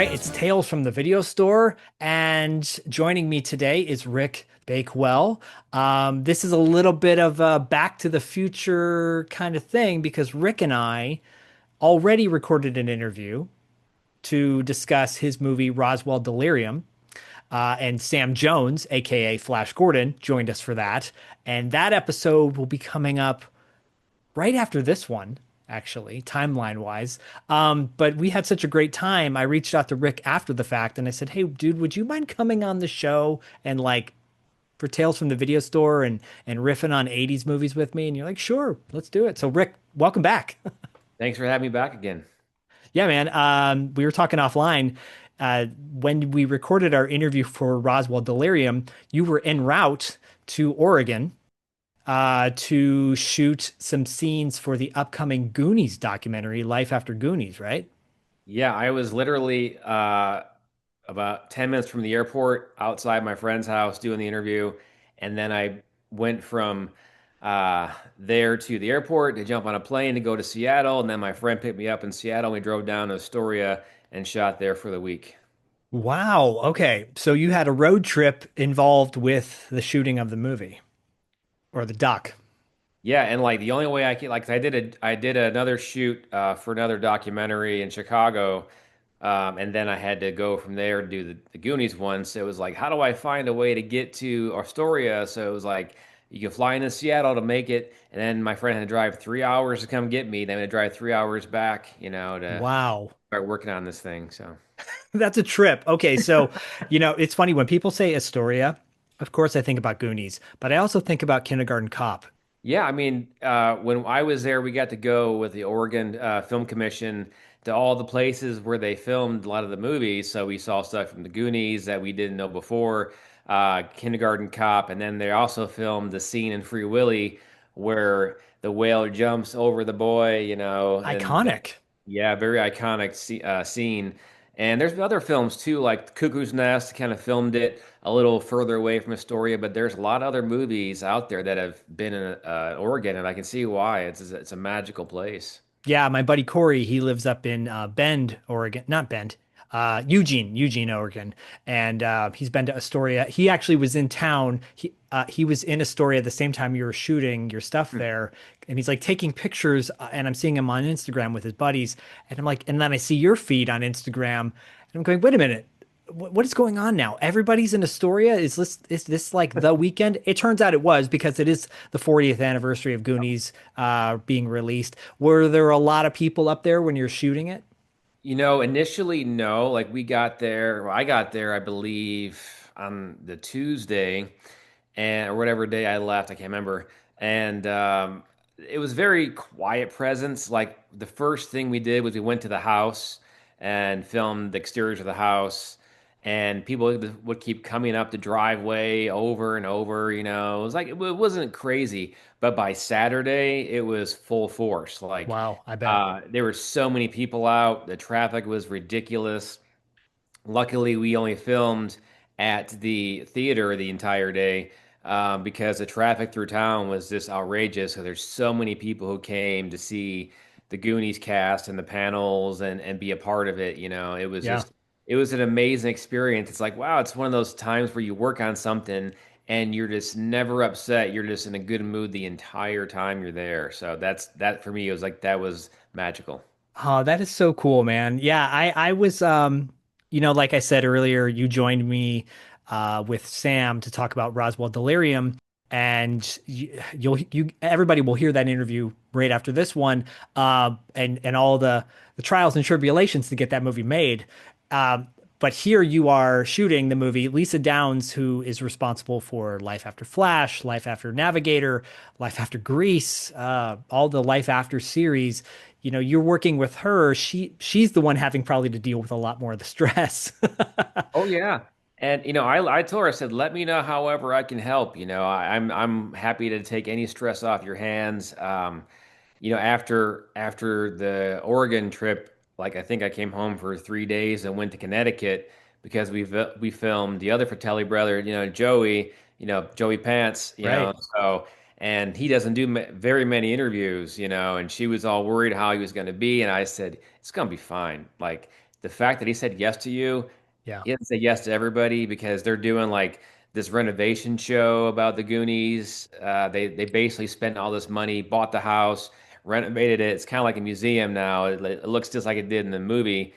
right, it's Tales from the Video Store, and joining me today is Rick Bakewell. This is a little bit of a Back to the Future kind of thing because Rick and I already recorded an interview to discuss his movie Roswell Delirium, and Sam Jones, aka Flash Gordon, joined us for that. And that episode will be coming up right after this one, actually, timeline wise. But we had such a great time. I reached out to Rick after the fact and I said, "Hey, dude, would you mind coming on the show and like for Tales from the Video Store and riffing on 80s movies with me?" And you're like, "Sure, let's do it." So Rick, welcome back. Thanks for having me back again. Yeah, man. We were talking offline. When we recorded our interview for Roswell Delirium, you were en route to Oregon to shoot some scenes for the upcoming Goonies documentary, Life After Goonies, right? Yeah, I was literally about 10 minutes from the airport outside my friend's house doing the interview. And then I went from there to the airport to jump on a plane to go to Seattle. And then my friend picked me up in Seattle. We drove down to Astoria and shot there for the week. Wow. Okay. So you had a road trip involved with the shooting of the movie or the doc. Yeah, and like the only way I can like I did another shoot for another documentary in Chicago, and then I had to go from there to do the Goonies one. So it was like, how do I find a way to get to Astoria? So it was like you can fly into Seattle to make it, and then my friend had to drive 3 hours to come get me. Then I had to drive 3 hours back, to Wow. start working on this thing. So. That's a trip. Okay. So, it's funny when people say Astoria, of course I think about Goonies, but I also think about Kindergarten Cop. Yeah, I mean, when I was there, we got to go with the Oregon Film Commission to all the places where they filmed a lot of the movies. So we saw stuff from the Goonies that we didn't know before, Kindergarten Cop, and then they also filmed the scene in Free Willy where the whale jumps over the boy, and Iconic. yeah, very iconic scene. And there's been other films too, like Cuckoo's Nest kind of filmed it a little further away from Astoria, but there's a lot of other movies out there that have been in Oregon, and I can see why. It's a magical place. Yeah, my buddy Corey, he lives up in Bend, Oregon, not Bend, Eugene, Oregon, and he's been to Astoria. He actually was in town. He was in Astoria at the same time you were shooting your stuff Hmm. there, and he's like taking pictures, and I'm seeing him on Instagram with his buddies, and I'm like, and then I see your feed on Instagram, and I'm going, wait a minute. What is going on now? Everybody's in Astoria. Is this like the weekend? It turns out it was because it is the 40th anniversary of Goonies being released. Were there a lot of people up there when you're shooting it? Initially, no. Like we got there, well, I got there, I believe, on the Tuesday, and or whatever day I left, I can't remember. And it was very quiet presence. Like the first thing we did was we went to the house and filmed the exteriors of the house, and people would keep coming up the driveway over and over. It was like it wasn't crazy, but by Saturday it was full force. Like Wow, I bet. there were so many people out. The traffic was ridiculous. Luckily, we only filmed at the theater the entire day because the traffic through town was just outrageous. So there's so many people who came to see the Goonies cast and the panels and be a part of it. Yeah. It was an amazing experience. It's like, wow, it's one of those times where you work on something and you're just never upset. You're just in a good mood the entire time you're there. So that for me. It was like that was magical. Oh, that is so cool, man. Yeah, I was like I said earlier, you joined me with Sam to talk about Roswell Delirium, and you everybody will hear that interview right after this one, and all the trials and tribulations to get that movie made. But here you are shooting the movie. Lisa Downs, who is responsible for Life After Flash, Life After Navigator, Life After Grease, all the Life After series. You're working with her. She's the one having probably to deal with a lot more of the stress. Oh yeah. And I told her, I said, let me know however I can help. I'm happy to take any stress off your hands. After the Oregon trip, like I think I came home for 3 days and went to Connecticut because we filmed the other Fratelli brother, Joey, Joey Pants, Right. so and he doesn't do very many interviews, and she was all worried how he was going to be, and I said it's going to be fine. Like the fact that he said yes to you, Yeah. he doesn't say yes to everybody because they're doing like this renovation show about the Goonies. They basically spent all this money, bought the house, renovated it. It's kind of like a museum now. It looks just like it did in the movie.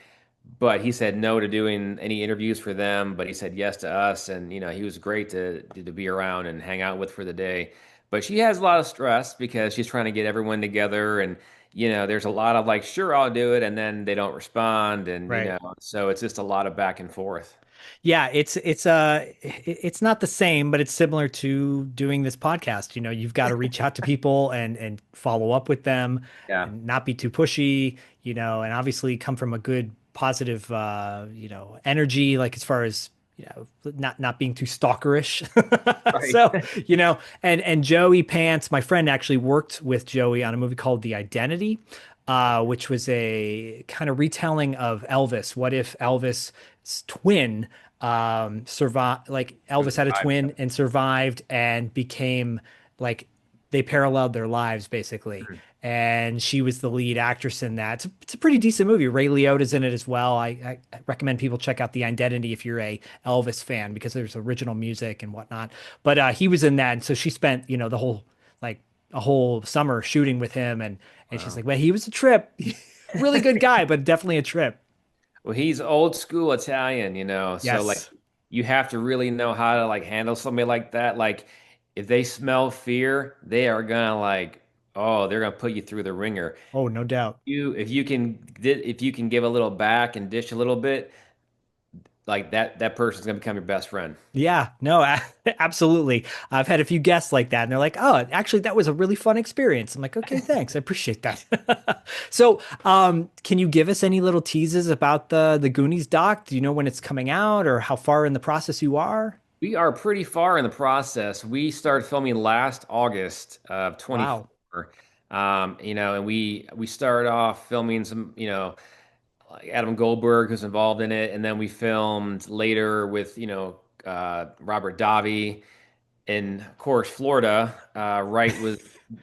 But he said no to doing any interviews for them, but he said yes to us, and he was great to be around and hang out with for the day. But she has a lot of stress because she's trying to get everyone together, and there's a lot of like, sure, I'll do it, and then they don't respond, and Right. so it's just a lot of back and forth. Yeah, it's not the same, but it's similar to doing this podcast. You've got to reach out to people and follow up with them Yeah, and not be too pushy, and obviously come from a good positive energy, like as far as not being too stalkerish. right. So, and Joey Pants, my friend actually worked with Joey on a movie called The Identity, which was a kind of retelling of Elvis. What if Elvis's twin survived? Like Elvis had a twin and survived and became like they paralleled their lives basically. And she was the lead actress in that. It's a pretty decent movie. Ray Liotta's in it as well. I recommend people check out The Identity if you're a Elvis fan because there's original music and whatnot. But he was in that, and so she spent the whole like a whole summer shooting with him, and she's Wow. like, well, he was a trip. Really good guy, but definitely a trip. Well, he's old school Italian, so like Yes. you have to really know how to like handle somebody like that. Like if they smell fear, they are gonna like, oh, they're gonna put you through the ringer. Oh, no doubt. If you can give a little back and dish a little bit, like that person's gonna become your best friend. Yeah, no, absolutely. I've had a few guests like that, and they're like, "Oh, actually, that was a really fun experience." I'm like, "Okay, thanks. I appreciate that." So, can you give us any little teases about the Goonies doc? Do you know when it's coming out, or how far in the process you are? We are pretty far in the process. We started filming last August of Wow. 24. And we started off filming some, like Adam Goldberg who's involved in it, and then we filmed later with Robert Davi in, of course, Florida.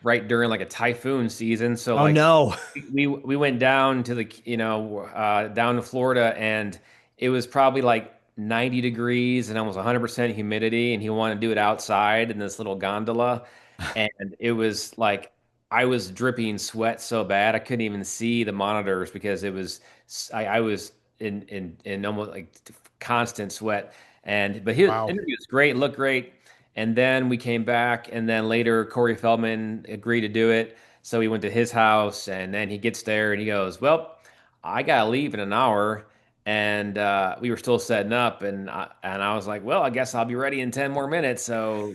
Right during like a typhoon season, so Oh like no. we went down to down to Florida, and it was probably like 90 degrees and almost 100% humidity, and he wanted to do it outside in this little gondola, and it was like I was dripping sweat so bad I couldn't even see the monitors because I was in almost like constant sweat. But his Wow. interview was great, looked great. And then we came back, and then later Corey Feldman agreed to do it. So we went to his house, and then he gets there and he goes, "Well, I gotta leave in an hour." And we were still setting up, and I was like, "Well, I guess I'll be ready in 10 more minutes." So,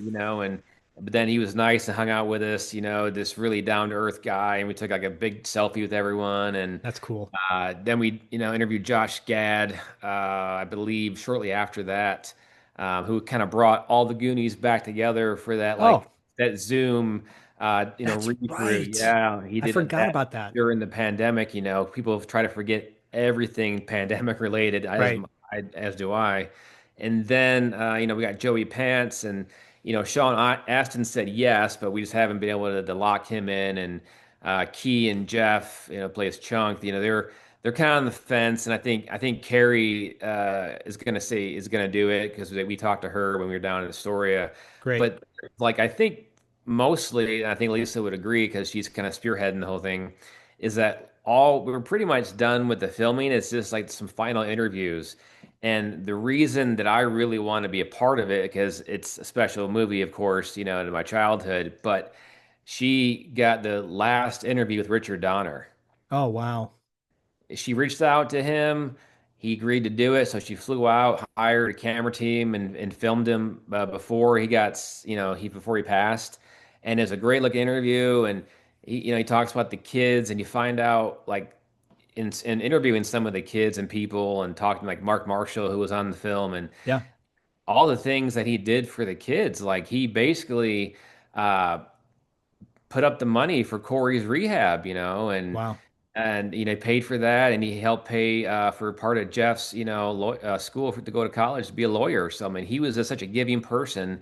but then he was nice and hung out with us, this really down to earth guy, and we took like a big selfie with everyone. And That's cool. then we, interviewed Josh Gad, I believe, shortly after that, who kind of brought all the Goonies back together for that, Oh, like that Zoom, that's read through. right. Yeah, he I did forgot that about that. during the pandemic. People try to forget everything pandemic related, Right. as do I. And then, we got Joey Pants, and Sean Astin said yes, but we just haven't been able to lock him in. And Key and Jeff, plays Chunk. They're kind of on the fence, and I think Carrie is gonna do it because we talked to her when we were down in Astoria. Great. But like I think mostly, and I think Lisa would agree because she's kind of spearheading the whole thing, is that all we're pretty much done with the filming. It's just like some final interviews. And the reason that I really want to be a part of it, because it's a special movie, of course, in my childhood, but she got the last interview with Richard Donner. Oh, wow. She reached out to him. He agreed to do it. So she flew out, hired a camera team, and filmed him before he got, before he passed. And it's a great looking interview. And he talks about the kids, and you find out like in interviewing some of the kids and people, and talking to like Mark Marshall, who was on the film, and Yeah. all the things that he did for the kids. Like he basically uh, put up the money for Corey's rehab, Wow. and paid for that, and he helped pay for part of Jeff's school to go to college to be a lawyer or something. He was just such a giving person,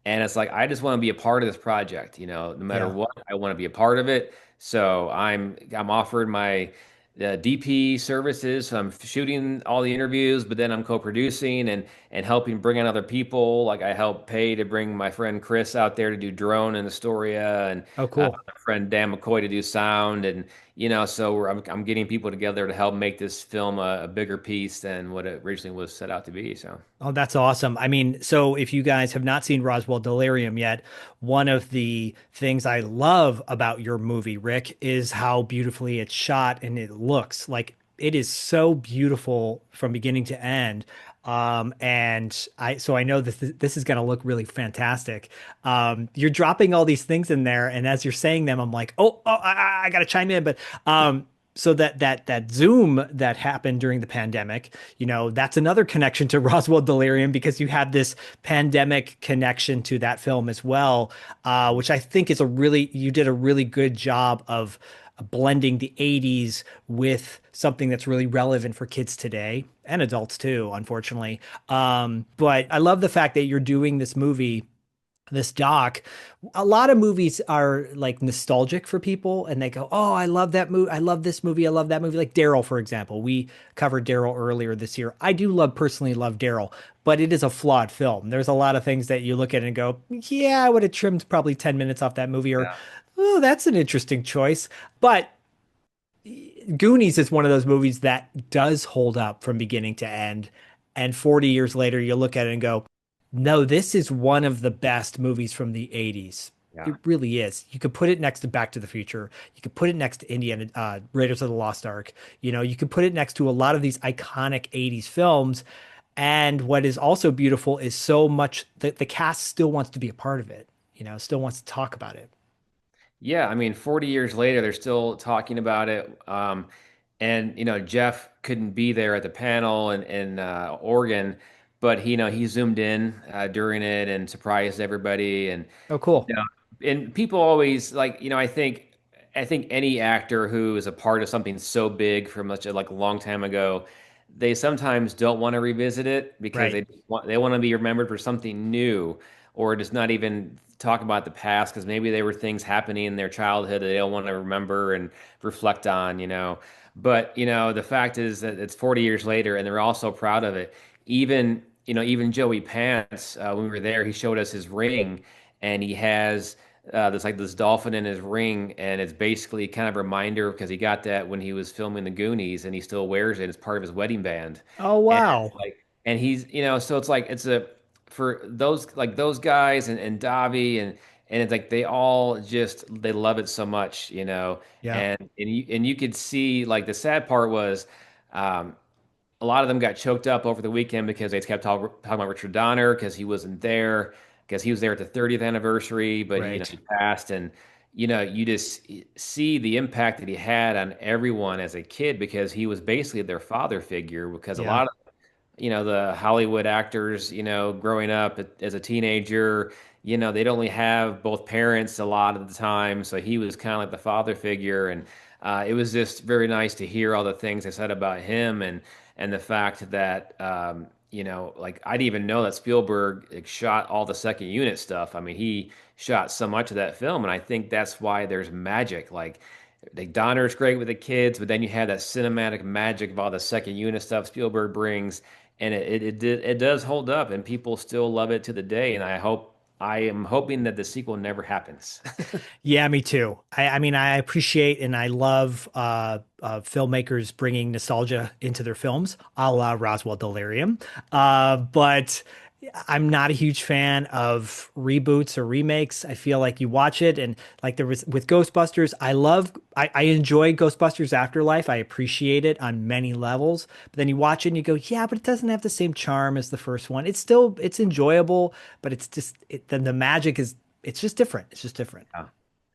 and it's like I just want to be a part of this project. No matter Yeah. what, I want to be a part of it. So I'm offered DP services. So I'm shooting all the interviews, but then I'm co-producing and helping bring in other people. Like I help pay to bring my friend Chris out there to do drone in Astoria, and Oh, cool. my friend Dan McCoy to do sound, and so I'm getting people together to help make this film a bigger piece than what it originally was set out to be. So Oh, that's awesome. I mean, so if you guys have not seen Roswell Delirium yet, one of the things I love about your movie, Rick, is how beautifully it's shot and it looks. Like it is so beautiful from beginning to end. So I know that this is going to look really fantastic. You're dropping all these things in there, and as you're saying them, I'm like, I got to chime in. But so that Zoom that happened during the pandemic, that's another connection to Roswell Delirium because you have this pandemic connection to that film as well, which I think you did a really good job of blending the 80s with something that's really relevant for kids today and adults too, unfortunately. But I love the fact that you're doing this doc. A lot of movies are like nostalgic for people and they go, oh, I love that movie, I love this movie, I love that movie. Like Daryl, for example, we covered Daryl earlier this year. I do personally love Daryl, but it is a flawed film. There's a lot of things that you look at and go, yeah, I would have trimmed probably 10 minutes off that movie, or yeah, oh, that's an interesting choice. But Goonies is one of those movies that does hold up from beginning to end. And 40 years later, you look at it and go, no, this is one of the best movies from the 80s. yeah. It really is. You could put it next to Back to the Future. You could put it next to Indiana, Raiders of the Lost Ark. You could put it next to a lot of these iconic 80s films. And what is also beautiful is so much that the cast still wants to be a part of it, still wants to talk about it. Yeah, I mean, 40 years later, they're still talking about it. And Jeff couldn't be there at the panel in Oregon, but he zoomed in during it and surprised everybody. And Oh, cool. you know, and people always like, I think any actor who is a part of something so big from such a like a long time ago, they sometimes don't want to revisit it because Right. they want to be remembered for something new, or just not even talk about the past because maybe there were things happening in their childhood that they don't want to remember and reflect on. But the fact is that it's 40 years later and they're all so proud of it. Even Joey Pants, when we were there, he showed us his ring, and he has this dolphin in his ring, and it's basically kind of a reminder because he got that when he was filming the Goonies, and he still wears it as part of his wedding band. Oh, And wow. like, and he's so it's like it's a for those guys and Davi and it's like they all just they love it so much. Yeah. And you could see like the sad part was. Um, a lot of them got choked up over the weekend because they kept talking about Richard Donner because he wasn't there, because he was there at the 30th anniversary, but he, Right. he passed. And you just see the impact that he had on everyone as a kid because he was basically their father figure. Because a Yeah. lot of the Hollywood actors, growing up as a teenager, they'd only have both parents a lot of the time. So he was kind of like the father figure. And it was just very nice to hear all the things they said about him and the fact that, like I didn't even know that Spielberg like, shot all the second unit stuff. I mean, he shot so much of that film. And I think that's why there's magic. Like Donner's great with the kids, but then you have that cinematic magic of all the second unit stuff Spielberg brings, and it does hold up, and people still love it to the day. And I am hoping that the sequel never happens. Yeah, me too. I mean, I appreciate and I love filmmakers bringing nostalgia into their films, a la Roswell Delirium. But I'm not a huge fan of reboots or remakes. I feel like you watch it and like there was with Ghostbusters, I enjoy Ghostbusters Afterlife. I appreciate it on many levels. But then you watch it and you go, yeah, but it doesn't have the same charm as the first one. It's enjoyable, but then the magic is it's just different. It's just different. Yeah.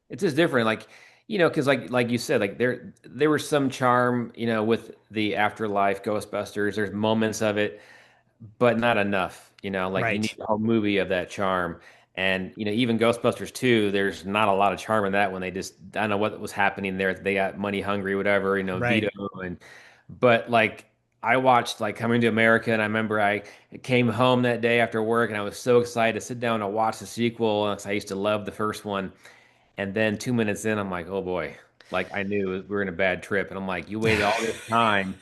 It's just different, because like you said, like there was some charm, with the Afterlife Ghostbusters. There's moments of it, but not enough. Like you need Right. the whole movie of that charm. And even Ghostbusters 2, there's not a lot of charm in that when they just I don't know what was happening there. They got money hungry, whatever, Right. Vito and but like I watched like Coming to America, and I remember I came home that day after work, and I was so excited to sit down and watch the sequel. 'Cause I used to love the first one, and then 2 minutes in, I'm like, oh boy. like I knew we were in a bad trip. And I'm like, you waited all this time.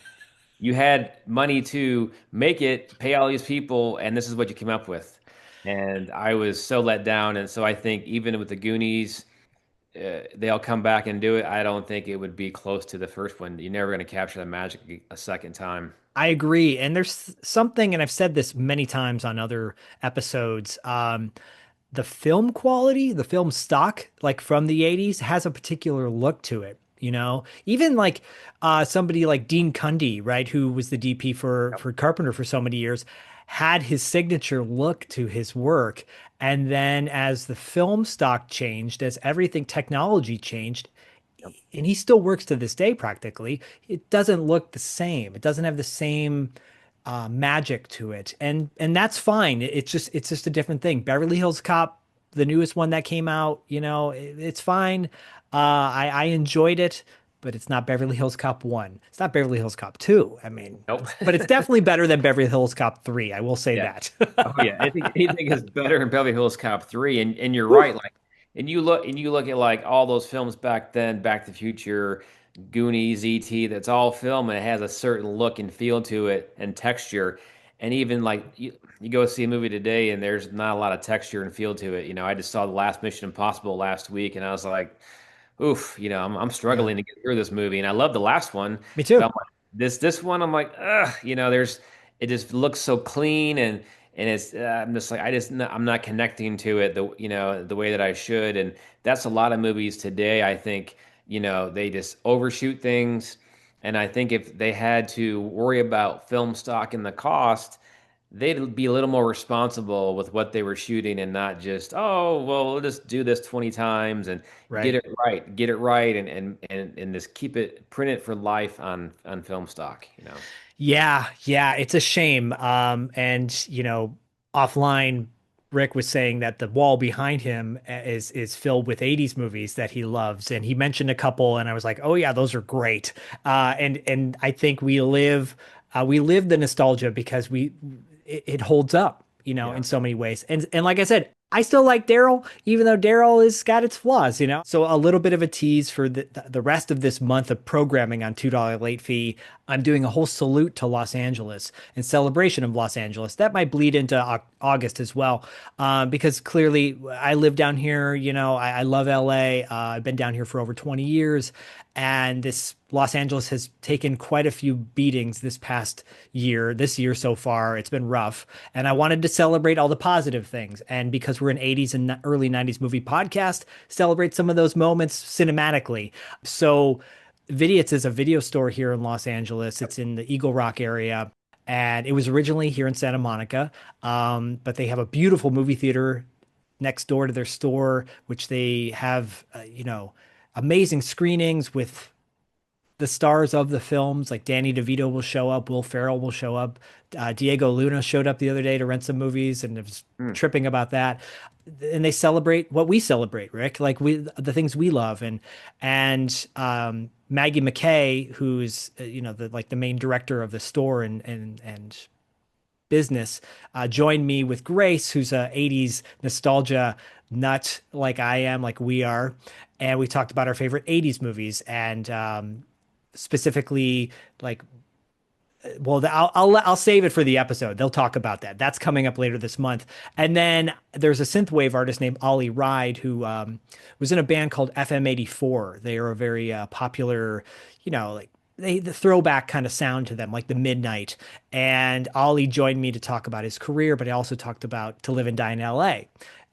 You had money to make it, pay all these people, and this is what you came up with. And I was so let down. And so I think even with the Goonies, they'll come back and do it. I don't think it would be close to the first one. You're never going to capture the magic a second time. I agree. And there's something, and I've said this many times on other episodes. The film quality, the film stock, like from the 80s, has a particular look to it. Even like somebody like Dean Cundey, right, who was the DP Yep. for Carpenter for so many years, had his signature look to his work. And then as the film stock changed, as everything technology changed, Yep. and he still works to this day practically, it doesn't look the same. It doesn't have the same magic to it, and that's fine. It's just a different thing. Beverly Hills Cop, the newest one that came out, it's fine. I enjoyed it, but it's not Beverly Hills Cop 1. It's not Beverly Hills Cop 2. I mean, Nope. but it's definitely better than Beverly Hills Cop 3. I will say Yeah. that. Oh yeah, I think anything is better than Beverly Hills Cop 3, and you're right. Like, and you look at like all those films back then, Back to the Future, Goonies, E.T. That's all film, and it has a certain look and feel to it and texture. And even like you go see a movie today, and there's not a lot of texture and feel to it. I just saw the last Mission Impossible last week, and I was like, oof, I'm Yeah, struggling to get through this movie, and I love the last one, me but I'm too. like, this one, I'm like, ugh, there's it just looks so clean, and it's I'm just like I'm not connecting to it the way that I should, and that's a lot of movies today. I think they just overshoot things, and I think if they had to worry about film stock and the cost, they'd be a little more responsible with what they were shooting and not just, oh, well, we'll just do this 20 times and Right. get it right, and just keep it, print it for life on film stock. Yeah, yeah, it's a shame. And offline, Rick was saying that the wall behind him is filled with 80s movies that he loves, and he mentioned a couple, and I was like, oh yeah, those are great. And I think we live the nostalgia because it holds up, Yeah. in so many ways. And like I said, I still like Daryl, even though Daryl has got its flaws. So a little bit of a tease for the rest of this month of programming on $2 late fee. I'm doing a whole salute to Los Angeles in celebration of Los Angeles. That might bleed into August as well, because clearly I live down here. I love LA. I've been down here for over 20 years, and this Los Angeles has taken quite a few beatings this year so far. It's been rough, and I wanted to celebrate all the positive things. And because we're an 80s and early 90s movie podcast, celebrate some of those moments cinematically. So Vidiot's is a video store here in Los Angeles. It's in the Eagle Rock area, and it was originally here in Santa Monica. But they have a beautiful movie theater next door to their store, which they have, amazing screenings with the stars of the films. Like Danny DeVito will show up, Will Ferrell will show up, Diego Luna showed up the other day to rent some movies, and it was Hmm. tripping about that. And they celebrate what we celebrate, Rick, like the things we love, and Maggie McKay, who's the main director of the store and business, joined me with Grace, who's a 80s nostalgia nut like I am, like we are. And we talked about our favorite 80s movies and specifically like well, I'll save it for the episode. They'll talk about that. That's coming up later this month. And then there's a synthwave artist named Ollie Ride who was in a band called FM84. They are a very popular, like the throwback kind of sound to them, like the Midnight. And Ollie joined me to talk about his career, but he also talked about To Live and Die in L.A.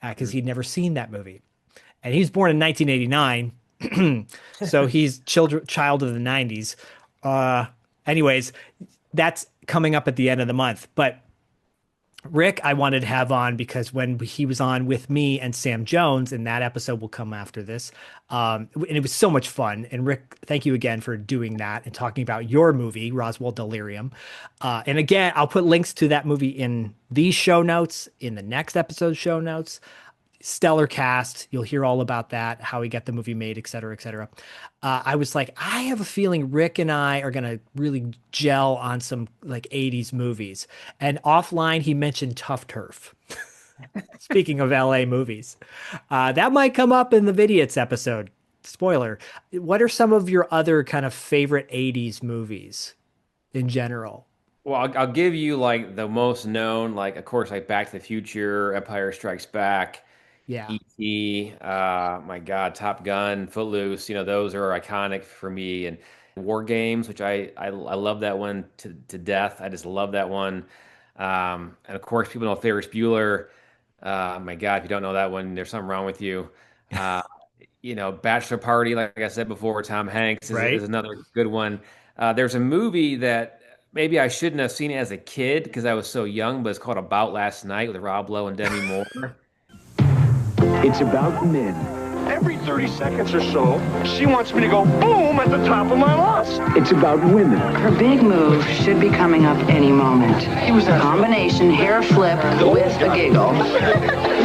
Because Hmm. he'd never seen that movie, and he was born in 1989, so he's child of the 90s. Uh, Anyways, that's coming up at the end of the month. But Rick, I wanted to have on because when he was on with me and Sam Jones, and that episode will come after this, and it was so much fun. And Rick, thank you again for doing that and talking about your movie, Roswell Delirium. And again, I'll put links to that movie in these show notes, in the next episode show notes. Stellar cast. You'll hear all about that, how he got the movie made, et cetera, et cetera. I was like, I have a feeling Rick and I are gonna really gel on some like 80s movies. And offline, he mentioned Tough Turf. Speaking of LA movies, that might come up in the Vidiots episode. spoiler. What are some of your other kind of favorite 80s movies in general? Well, I'll give you like the most known, like of course, like Back to the Future, Empire Strikes Back, Yeah. E.T., my God, Top Gun, Footloose. Those are iconic for me. And War Games, which I love that one to death. I just love that one. And of course, people know Ferris Bueller. My God, if you don't know that one, there's something wrong with you. Uh, Bachelor Party, like I said before, Tom Hanks is Right? another good one. There's a movie that maybe I shouldn't have seen it as a kid because I was so young, but it's called About Last Night with Rob Lowe and Demi Moore. It's about men. Every 30 seconds or so, she wants me to go boom at the top of my lungs. It's about women. Her big move should be coming up any moment. He was a Combination hair flip with a giggle.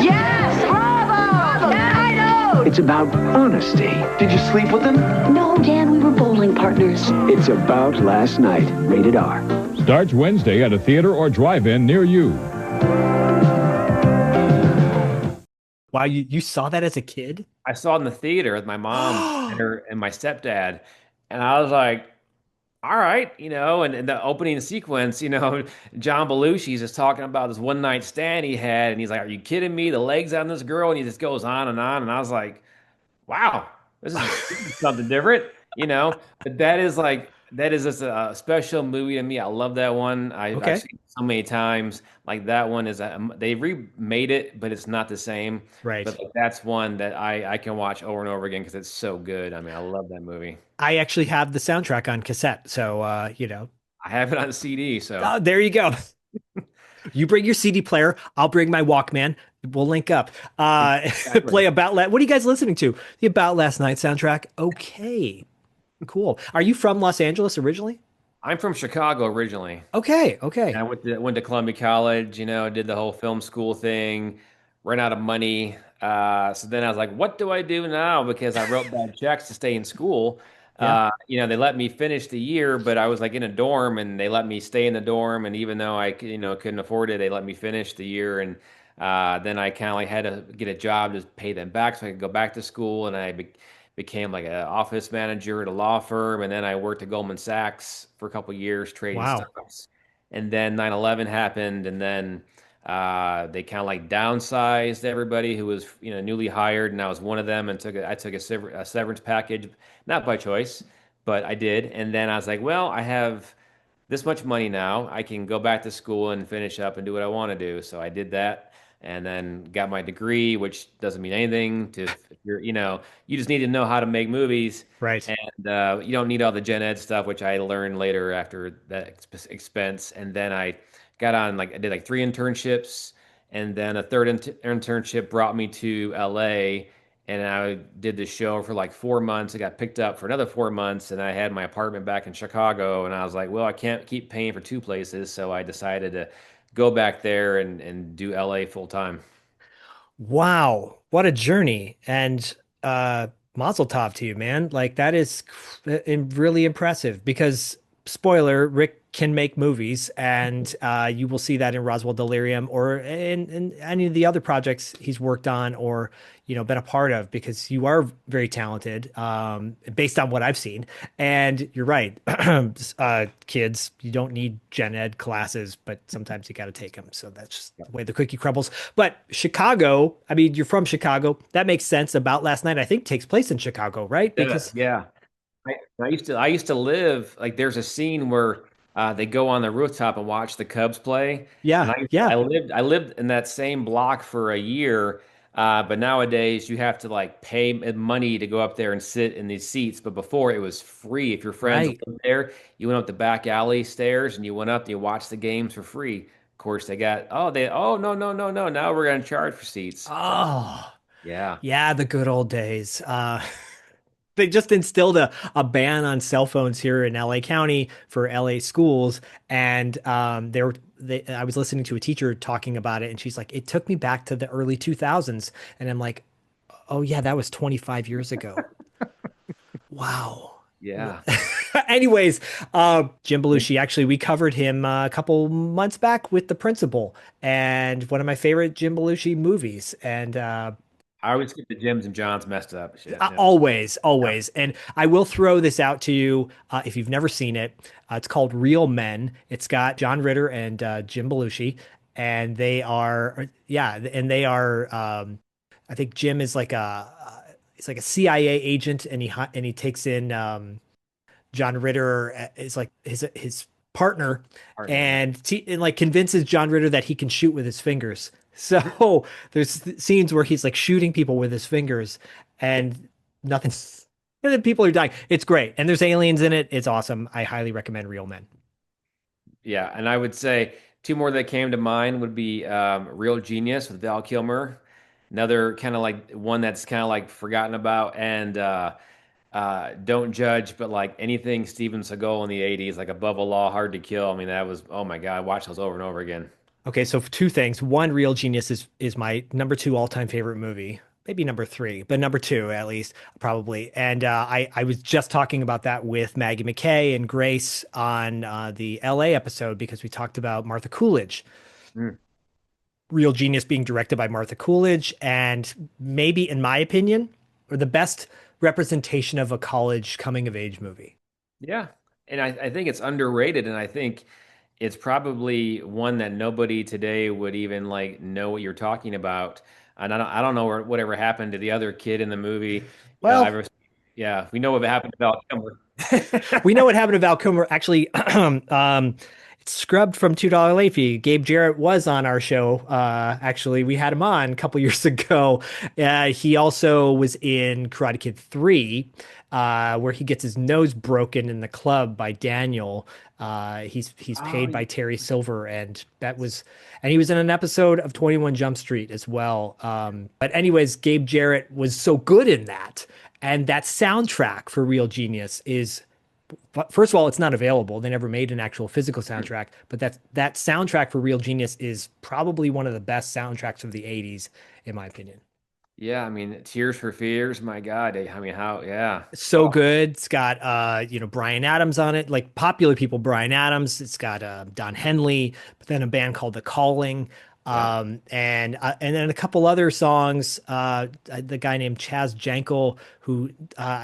Yes! Bravo! Yeah, I know! It's about honesty. Did you sleep with him? No, Dan, we were bowling partners. It's about last night. Rated R. Starts Wednesday at a theater or drive-in near you. Wow, you saw that as a kid? I saw it in the theater with my mom and my stepdad, and I was like, all right, and in the opening sequence, John Belushi's just talking about this one night stand he had, and he's like, "Are you kidding me? The legs on this girl," and he just goes on, and I was like, "Wow, this is something different," But that is just a special movie to me. I love that one. I've Okay. seen it so many times. Like that one is they remade it, but it's not the same. Right. But like, that's one that I can watch over and over again because it's so good. I mean, I love that movie. I actually have the soundtrack on cassette. So, I have it on CD, so. there you go. You bring your CD player, I'll bring my Walkman. We'll link up. Play Exactly. What are you guys listening to? The About Last Night soundtrack. Okay, cool. Are you from Los Angeles originally? I'm from Chicago originally. Okay, And I okay. went to Columbia College, did the whole film school thing, ran out of money. So then I was like, what do I do now? Because I wrote bad checks to stay in school. Yeah. They let me finish the year, but I was like in a dorm and they let me stay in the dorm. And even though couldn't afford it, they let me finish the year. And then I kind of like had to get a job to pay them back so I could go back to school. And I became like an office manager at a law firm. And then I worked at Goldman Sachs for a couple years trading Wow. stocks. And then 9/11 happened, and then they kind of like downsized everybody who was newly hired, and I was one of them, and I took a severance package, not by choice, but I did. And then I was like, well, I have this much money now. I can go back to school and finish up and do what I want to do. So I did that and then got my degree, which doesn't mean anything to if you just need to know how to make movies Right. and you don't need all the gen ed stuff, which I learned later after that expense. And then I got on I did like three internships and then a third internship brought me to LA and I did the show for like 4 months. I got picked up for another 4 months, and I had my apartment back in Chicago. And I was like, well, I can't keep paying for two places, so I decided to go back there and do LA full time. Wow, what a journey. And Mazel tov to you, man. Like that is really impressive because spoiler, Rick can make movies and you will see that in Roswell Delirium or in any of the other projects he's worked on or been a part of because you are very talented based on what I've seen. And you're right. Kids, you don't need gen ed classes, but sometimes you got to take them. So that's just the way the cookie crumbles. But Chicago, I mean, you're from Chicago. That makes sense. About Last Night, I think takes place in Chicago, right? Yeah, Because yeah. I used to live like there's a scene where they go on the rooftop and watch the Cubs play, and yeah, I yeah, lived in that same block for a year. But nowadays you have to like pay money to go up there and sit in these seats. But before it was free. If your friends right. lived there, you went up the back alley stairs and you went up and you watched the games for free. Of course, oh no no no no now we're gonna charge for seats. So Oh, yeah. yeah, the good old days. They just instilled a ban on cell phones here in LA County for LA schools. And I was listening to a teacher talking about it, and she's like, it took me back to the early 2000s. And I'm like, oh, yeah, that was 25 years ago. Wow. Yeah. Anyways, Jim Belushi, actually, we covered him a couple months back with The Principal and one of my favorite Jim Belushi movies. And I always get the Jims and Johns messed up. Shit. Yeah. Always, Yeah. always. And I will throw this out to you if you've never seen it. It's called Real Men. It's got John Ritter and Jim Belushi, and they are, yeah, and they are. I think Jim is like he's like a CIA agent, and he takes in John Ritter is like his partner, Partner. Yeah. and like convinces John Ritter that he can shoot with his fingers. So there's scenes where he's like shooting people with his fingers, and nothing. And then people are dying. It's great, and there's aliens in it. It's awesome. I highly recommend Real Men. Yeah, and I would say two more that came to mind would be Real Genius with Val Kilmer, another kind of like one that's kind of like forgotten about, and Don't Judge, but like anything Steven Seagal in the '80s, like Above the Law, Hard to Kill. I mean, that was oh my God, I watched those over and over again. Okay, so two things. One, Real Genius is my number two all-time favorite movie. Maybe number three, but number two at least, probably. And I was just talking about that with Maggie McKay and Grace on the LA episode because we talked about Martha Coolidge. Mm. Real Genius being directed by Martha Coolidge, and maybe, in my opinion, or the best representation of a college coming of age movie. Yeah, and I think it's underrated, and I think it's probably one that nobody today would even like know what you're talking about. And I don't know whatever happened to the other kid in the movie. Well, Yeah, we know what happened to Val Kilmer. we know what happened to Val Kilmer. Actually, it's scrubbed from $2 late fee. Gabe Jarrett was on our show. Actually, we had him on a couple years ago. He also was in Karate Kid 3, where he gets his nose broken in the club by Daniel. He's paid by Terry Silver, and he was in an episode of 21 Jump Street as well. But anyways, Gabe Jarrett was so good in that. And that soundtrack for Real Genius is, first of all, it's not available. They never made an actual physical soundtrack, but that soundtrack for Real Genius is probably one of the best soundtracks of the 80s, in my opinion. Yeah, I mean, Tears for Fears, my God. I mean, how, yeah. It's so good. It's got Bryan Adams on it, like popular people, Bryan Adams. It's got Don Henley, but then a band called The Calling. Yeah. And then a couple other songs. The guy named Chaz Jankel, who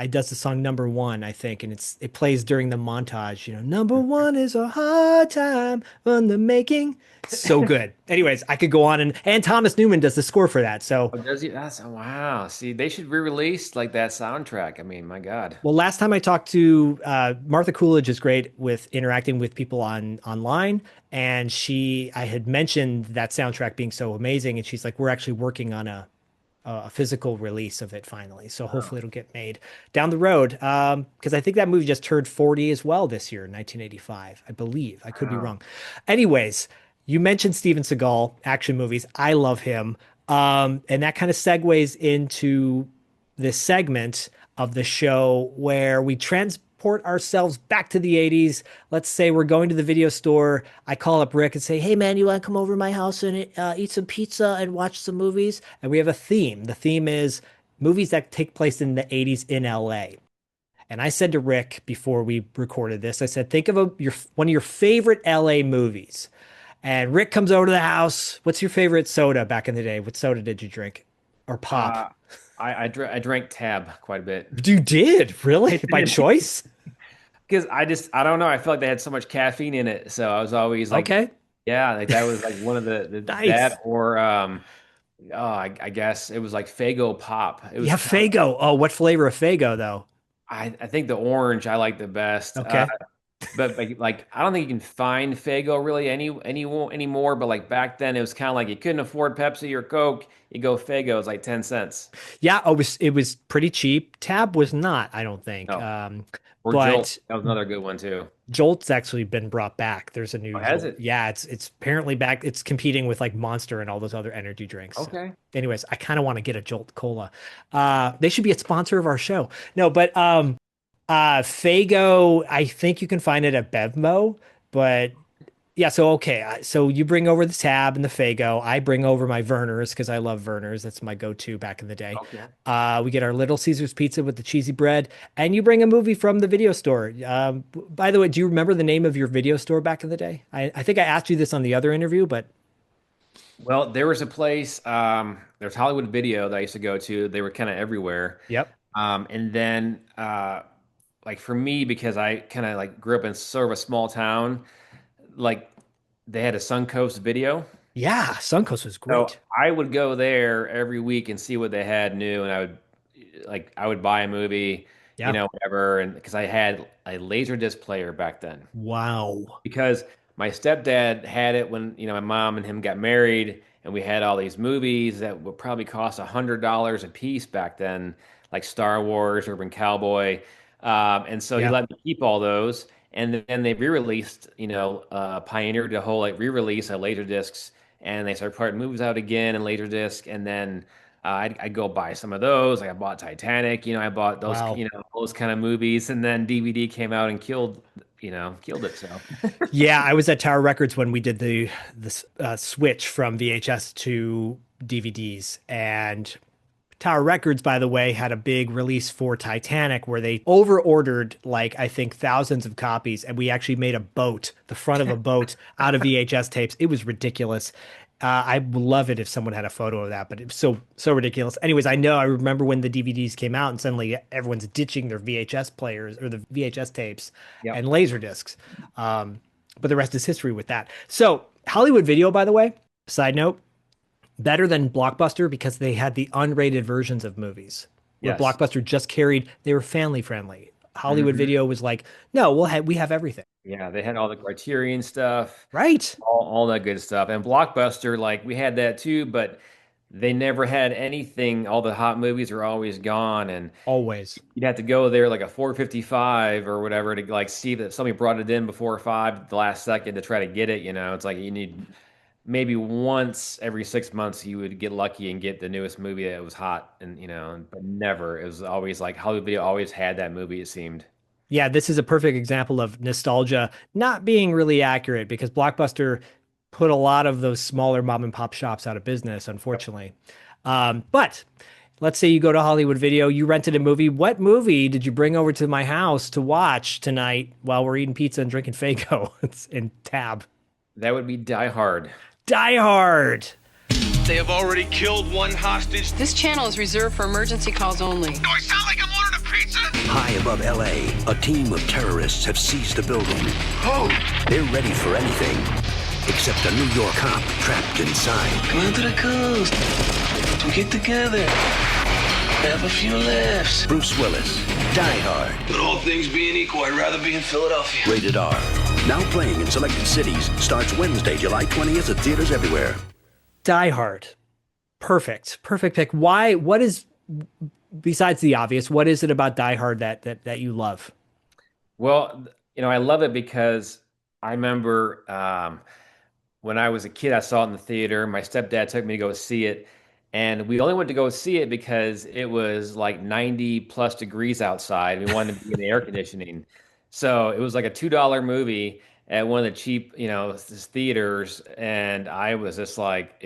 does the song Number One, I think, and it plays during the montage. Number one is a hard time on the making. So good. Anyways, I could go on, and Thomas Newman does the score for that. So Oh, does he? That's wow. See, they should re-release like that soundtrack. I mean, my God. well, last time I talked to Martha Coolidge is great with interacting with people online, and I had mentioned that soundtrack being so amazing, and she's like, "We're actually working on a physical release of it finally, so hopefully it'll get made down the road." Because I think that movie just turned 40 as well this year, 1985, I believe. I could be Wow. wrong. Anyways, you mentioned Steven Seagal action movies. I love him, and that kind of segues into this segment of the show where we transport ourselves back to the 80s. Let's say we're going to the video store. I call up Rick and say, "Hey, man, you want to come over to my house and eat some pizza and watch some movies?" And we have a theme. The theme is movies that take place in the 80s in LA. And I said to Rick before we recorded this, I said, think of one of your favorite LA movies. And Rick comes over to the house. What's your favorite soda back in the day? What soda did you drink? Or Uh, pop? I drank Tab quite a bit. You did? Really? By choice? Because I don't know. I feel like they had so much caffeine in it, so I was always like, Okay. yeah, like that was like one of the Nice. that or I guess it was like Fago Pop. It was Yeah, Fago. Oh, what flavor of Fago though? I think the orange I like the best. Okay. But like I don't think you can find Fago really anymore. But like back then, it was kind of like you couldn't afford Pepsi or Coke. You go Fago, it's like 10 cents. Yeah, it was pretty cheap. Tab was not, I don't think. No, or Jolt. But That was another good one too. Jolt's actually been brought back. There's a Oh, new has Jolt. it? Yeah, it's apparently back. It's competing with like Monster and all those other energy drinks. So, Okay. anyways, I kind of want to get a Jolt Cola. They should be a sponsor of our show. No, but Fago, I think you can find it at Bevmo, but yeah, so okay. So you bring over the Tab and the Fago. I bring over my Verner's because I love Verner's. That's my go-to back in the day. Okay. We get our Little Caesars pizza with the cheesy bread, and you bring a movie from the video store. By the way, do you remember the name of your video store back in the day? I think I asked you this on the other interview, but Well, there was a place, there's Hollywood Video that I used to go to. They were kind of everywhere. Yep. And then like for me, because I kind of like grew up in sort of a small town, like they had a Suncoast Video. Yeah, Suncoast was So great. I would go there every week and see what they had new, and I would buy a movie, Yeah. whatever, and because I had a laser disc player back then. Wow. Because my stepdad had it when my mom and him got married, and we had all these movies that would probably cost $100 a piece back then, like Star Wars, Urban Cowboy, and so he Yeah. let me keep all those. And then they re-released, pioneered the whole like re-release of laser discs, and they started putting movies out again in laser disc, and then. I'd go buy some of those. Like I bought Titanic, I bought those, Wow. those kind of movies, and then DVD came out and killed it. So Yeah, I was at Tower Records when we did the switch from VHS to DVDs, and Tower Records, by the way, had a big release for Titanic where they over ordered like I think thousands of copies, and we actually made a boat, the front of a boat, out of VHS tapes. It was ridiculous. I would love it if someone had a photo of that, but it was so ridiculous. Anyways, I remember when the DVDs came out, and suddenly everyone's ditching their VHS players or the VHS tapes Yep. and laser discs. But the rest is history with that. So Hollywood Video, by the way, side note, better than Blockbuster because they had the unrated versions of movies where Yes. Blockbuster just carried, they were family friendly. Hollywood Hmm. Video was like, no, we have everything. Yeah, they had all the Criterion stuff, Right. all that good stuff. And Blockbuster, like we had that too, but they never had anything. All the hot movies are always gone, and Always. you'd have to go there like a 4:55 or whatever to like see that somebody brought it in before five at the last second to try to get it. It's like you need maybe once every 6 months you would get lucky and get the newest movie that was hot, and but never. It was always like Hollywood Video always had that movie, it seemed. Yeah, this is a perfect example of nostalgia not being really accurate because Blockbuster put a lot of those smaller mom and pop shops out of business, unfortunately. But let's say you go to Hollywood Video, you rented a movie. What movie did you bring over to my house to watch tonight while we're eating pizza and drinking Faygo? It's in Tab. That would be Die Hard. Die Hard. They have already killed one hostage. This channel is reserved for emergency calls only. Do I sound like I'm ordering a pizza? High above LA, a team of terrorists have seized a building. Oh, They're ready for anything except a New York cop trapped inside. come out to the coast. We get together. Have a few laughs. Bruce Willis, Die Hard, But all things being equal, I'd rather be in Philadelphia. rated R. Now playing in selected cities, starts Wednesday, July 20th at theaters everywhere. Die Hard. Perfect. Perfect pick. Why? What is, besides the obvious, what is it about Die Hard that you love? Well, I love it because I remember when I was a kid, I saw it in the theater. My stepdad took me to go see it, and we only went to go see it because it was like 90 plus degrees outside. We wanted to be in the air conditioning. So it was like a $2 movie at one of the cheap, theaters, and I was just like,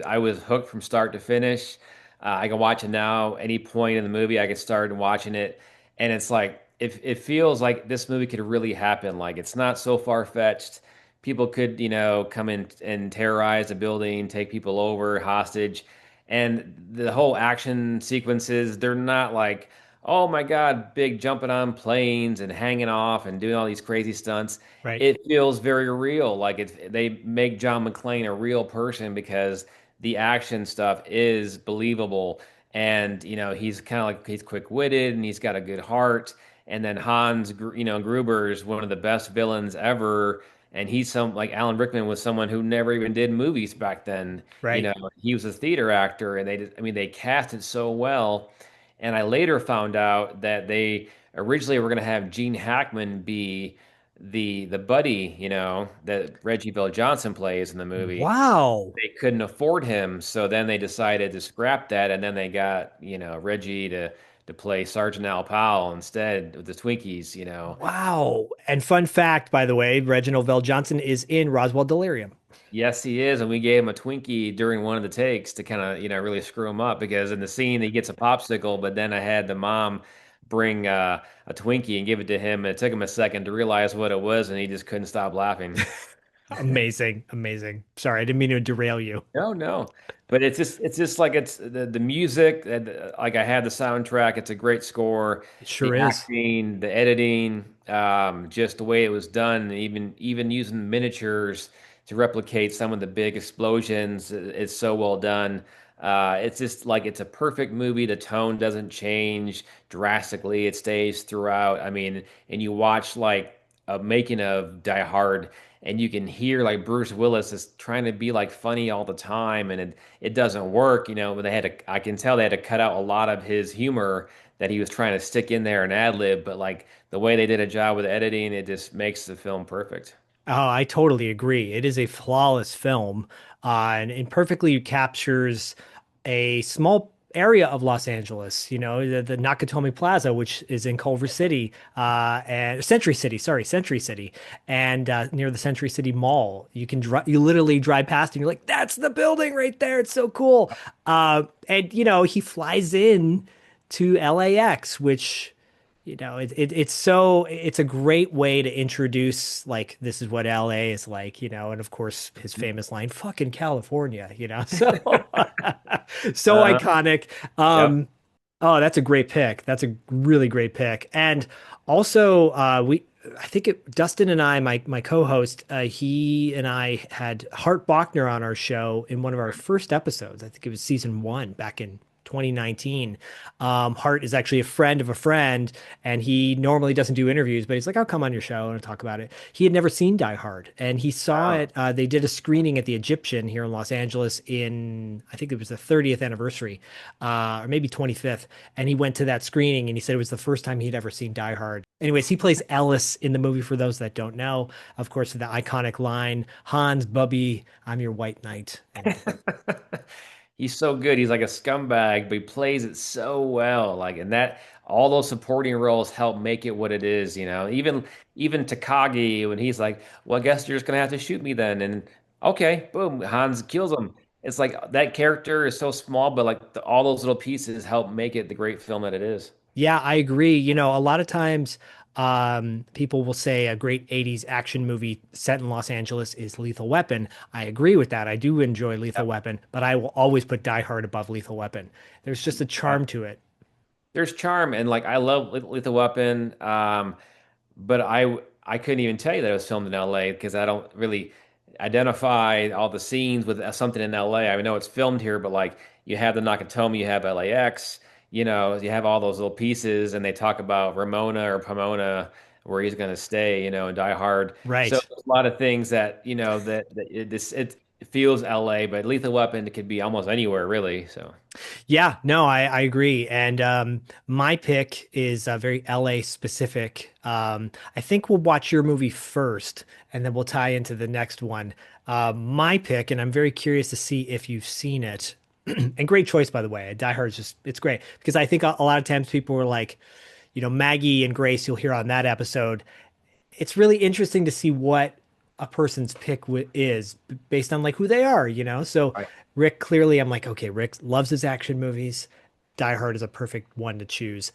I was hooked from start to finish. I can watch it now, any point in the movie, I can start watching it, and it's like it feels like this movie could really happen. Like it's not so far-fetched. People could, come in and terrorize a building, take people over hostage, and the whole action sequences, they're not like, oh my God, big jumping on planes and hanging off and doing all these crazy stunts. Right. It feels very real. Like they make John McClane a real person because the action stuff is believable. And, he's kind of like he's quick-witted and he's got a good heart. And then Gruber is one of the best villains ever. And he's like Alan Rickman was someone who never even did movies back then. Right. He was a theater actor, and they cast it so well. And I later found out that they originally were going to have Gene Hackman be the buddy, that Reggie Bill Johnson plays in the movie. Wow. They couldn't afford him, so then they decided to scrap that, and then they got, Reggie to play Sergeant Al Powell instead with the Twinkies. Wow. And fun fact, by the way, Reginald Vell Johnson is in Roswell Delirium. Yes, he is, and we gave him a Twinkie during one of the takes to kind of, really screw him up because in the scene he gets a popsicle, but then I had the mom bring a Twinkie and give it to him, and it took him a second to realize what it was, and he just couldn't stop laughing. Amazing, amazing. Sorry, I didn't mean to derail you. No, no, but it's just like it's the music. Like I had the soundtrack. It's a great score. It The sure is. acting, the editing, just the way it was done, even using miniatures to replicate some of the big explosions. It's so well done. It's just like it's a perfect movie. The tone doesn't change drastically. It stays throughout. I mean, and you watch like a making of Die Hard and you can hear like Bruce Willis is trying to be like funny all the time, and it doesn't work, but I can tell they had to cut out a lot of his humor that he was trying to stick in there and ad lib, but like the way they did a job with editing, it just makes the film perfect. Oh, I totally agree. It is a flawless film, and it perfectly captures a small area of Los Angeles, the Nakatomi Plaza, which is in Culver City, and Century City, sorry, Century City, and near the Century City Mall. You literally drive past and you're like, that's the building right there. It's so cool. And he flies in to LAX, which it's a great way to introduce like this is what LA is like, and of course his famous line, fucking California, so so Uh, iconic. yep. Oh, that's a great pick. That's a really great pick. And also I think Dustin and I, my co-host, he and I had Hart Bachner on our show in one of our first episodes. I think it was season 1 back in 2019. Hart is actually a friend of a friend, and he normally doesn't do interviews, but he's like, I'll come on your show and talk about it. He had never seen Die Hard, and he saw it. They did a screening at the Egyptian here in Los Angeles I think it was the 30th anniversary, or maybe 25th. And he went to that screening and he said it was the first time he'd ever seen Die Hard. Anyways, he plays Ellis in the movie for those that don't know. Of course, the iconic line, Hans, Bubby, I'm your white knight. He's so good. He's like a scumbag, but he plays it so well. Like, and that all those supporting roles help make it what it is. Even Takagi when he's like, "Well, I guess you're just gonna have to shoot me then." And okay, boom, Hans kills him. It's like that character is so small, but like all those little pieces help make it the great film that it is. Yeah, I agree. A lot of times people will say a great 80s action movie set in Los Angeles is Lethal Weapon. I agree with that. I do enjoy Lethal Weapon, but I will always put Die Hard above Lethal Weapon. There's just a charm to it. There's charm, and like I love Lethal Weapon. But I couldn't even tell you that it was filmed in LA because I don't really identify all the scenes with something in LA. I know it's filmed here, but like you have the Nakatomi, you have LAX, you have all those little pieces, and they talk about Ramona or Pomona where he's going to stay, in Die Hard. So Right. there's a lot of things that it feels LA, but Lethal Weapon it could be almost anywhere really. So. Yeah, no, I agree. And my pick is very LA specific. I think we'll watch your movie first and then we'll tie into the next one. My pick, and I'm very curious to see if you've seen it. And great choice, by the way. Die Hard is it's great because I think a lot of times people were like, Maggie and Grace, you'll hear on that episode. It's really interesting to see what a person's pick is based on like who they are, So Right. Rick, clearly, I'm like, okay, Rick loves his action movies. Die Hard is a perfect one to choose.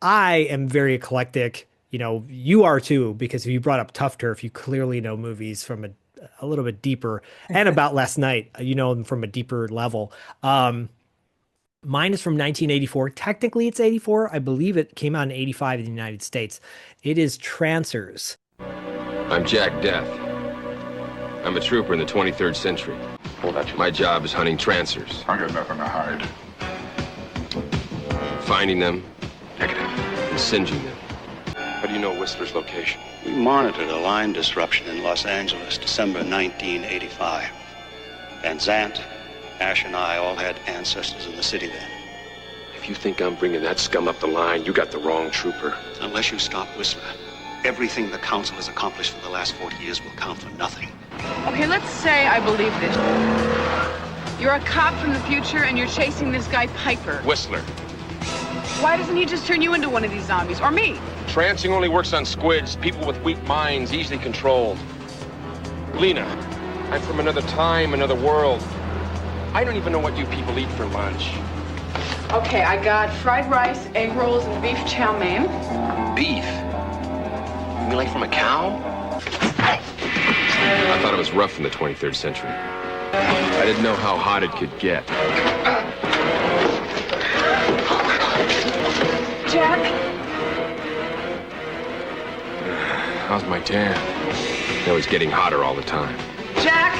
I am very eclectic. You are too, because if you brought up Tough Turf, you clearly know movies from a little bit deeper, and About Last Night, you know them from a deeper level. Mine is from 1984. Technically, it's 84. I believe it came out in 85 in the United States. It is Trancers. I'm Jack Death. I'm a trooper in the 23rd century. My job is hunting trancers. I got nothing to hide. Finding them. Negative. And singeing them. How do you know Whistler's location? We monitored a line disruption in Los Angeles, December 1985. Van Zant, Ash, and I all had ancestors in the city then. If you think I'm bringing that scum up the line, you got the wrong trooper. Unless you stop Whistler, everything the Council has accomplished for the last 40 years will count for nothing. Okay, let's say I believe this. You're a cop from the future and you're chasing this guy Piper. Whistler. Why doesn't he just turn you into one of these zombies? Or me? Trancing only works on squids, people with weak minds, easily controlled. Lena, I'm from another time, another world. I don't even know what you people eat for lunch. Okay, I got fried rice, egg rolls, and beef chow mein. Beef? You mean like from a cow? I thought it was rough in the 23rd century. I didn't know how hot it could get. Jack? How's my tan? No, it's getting hotter all the time. Jack?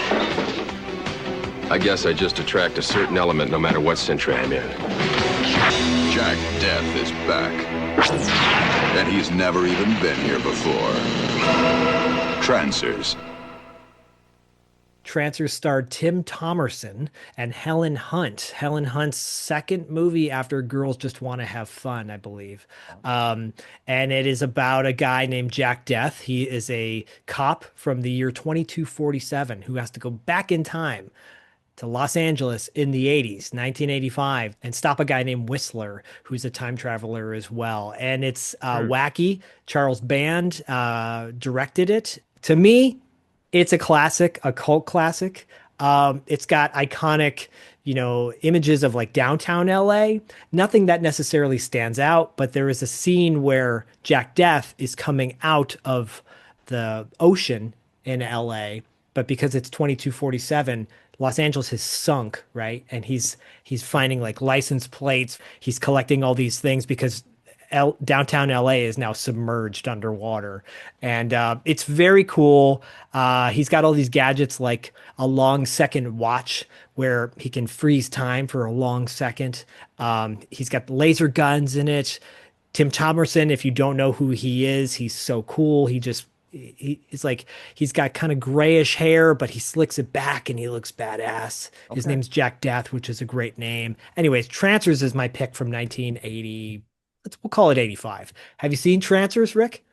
I guess I just attract a certain element no matter what century I'm in. Jack Death is back. And he's never even been here before. Trancers. Trancers starred Tim Thomerson and Helen Hunt. Helen Hunt's second movie after Girls Just Want to Have Fun, I believe. And it is about a guy named Jack Death. He is a cop from the year 2247 who has to go back in time to Los Angeles in the 80s, 1985, and stop a guy named Whistler, who's a time traveler as well. And it's wacky. Charles Band directed it. To me, it's a classic, a cult classic. It's got iconic, images of like downtown LA. Nothing that necessarily stands out, but there is a scene where Jack Death is coming out of the ocean in LA, but because it's 2247, Los Angeles has sunk, right? And he's finding like license plates. He's collecting all these things because downtown LA is now submerged underwater. And it's very cool. He's got all these gadgets like a long second watch where he can freeze time for a long second. He's got laser guns in it. Tim Thomerson, if you don't know who he is, he's so cool. It's like he's got kind of grayish hair, but he slicks it back and he looks badass. Okay. His name's Jack Death, which is a great name. Anyways, Trancers is my pick from 1980. We'll call it 85. Have you seen Trancers, Rick?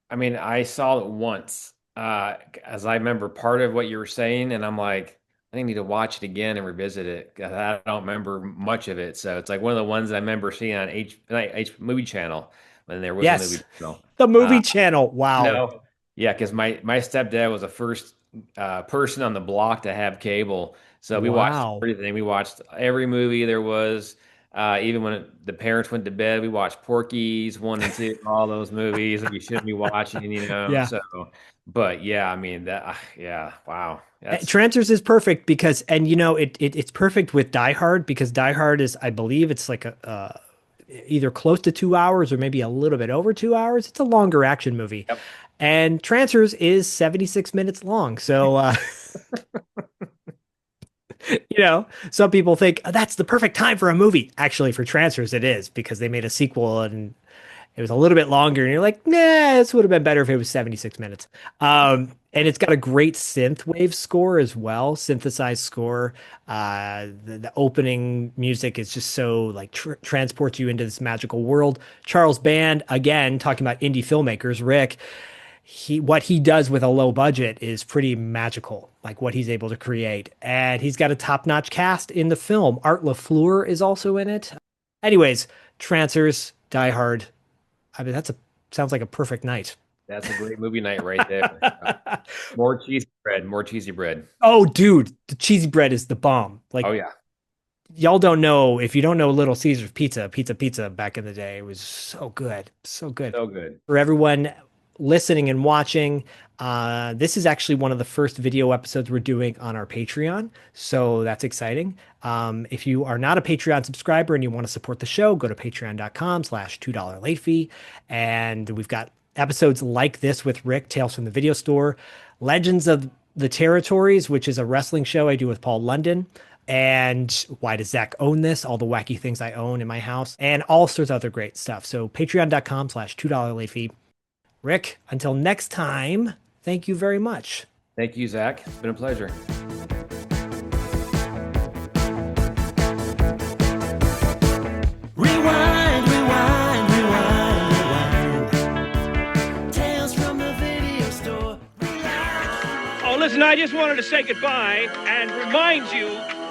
I mean, I saw it once, as I remember part of what you were saying, and I'm like, I need to watch it again and revisit it. I don't remember much of it, so it's like one of the ones that I remember seeing on H Movie Channel when there was a movie channel. The movie channel. Wow. Yeah, because my stepdad was the first person on the block to have cable, so we watched everything. We watched every movie there was. Even when the parents went to bed, we watched Porky's 1 and 2, all those movies that we shouldn't be watching, Yeah. So, but yeah, I mean wow. Trancers is perfect because, and it's perfect with Die Hard because Die Hard is, I believe, it's like either close to 2 hours or maybe a little bit over 2 hours. It's a longer action movie, and Trancers is 76 minutes long. So. Some people think that's the perfect time for a movie. Actually, for Trancers, it is because they made a sequel and it was a little bit longer. And you're like, nah, this would have been better if it was 76 minutes. And it's got a great synth wave score as well, synthesized score. The opening music is just so like transports you into this magical world. Charles Band, again, talking about indie filmmakers, Rick. What he does with a low budget is pretty magical, like what he's able to create. And he's got a top-notch cast in the film. Art LaFleur is also in it. Anyways, Trancers, Die Hard. I mean, sounds like a perfect night. That's a great movie night right there. More cheesy bread. Oh, dude, the cheesy bread is the bomb. Like, oh yeah. Y'all don't know, if you don't know Little Caesars pizza back in the day, it was so good. So good. So good. For everyone listening and watching, this is actually one of the first video episodes we're doing on our Patreon, so that's exciting. If you are not a Patreon subscriber and you want to support the show, go to patreon.com/$2 late fee, and we've got episodes like this with Rick, Tales from the Video Store, Legends of the Territories, which is a wrestling show I do with Paul London, and Why Does Zach Own This? All the wacky things I own in my house, and all sorts of other great stuff. So patreon.com/$2 late fee. Rick, until next time, thank you very much. Thank you, Zach. It's been a pleasure. Rewind, rewind, rewind, rewind. Tales from the Video Store. Oh, listen, I just wanted to say goodbye and remind you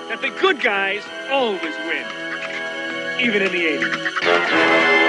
that the good guys always win, even in the 80s.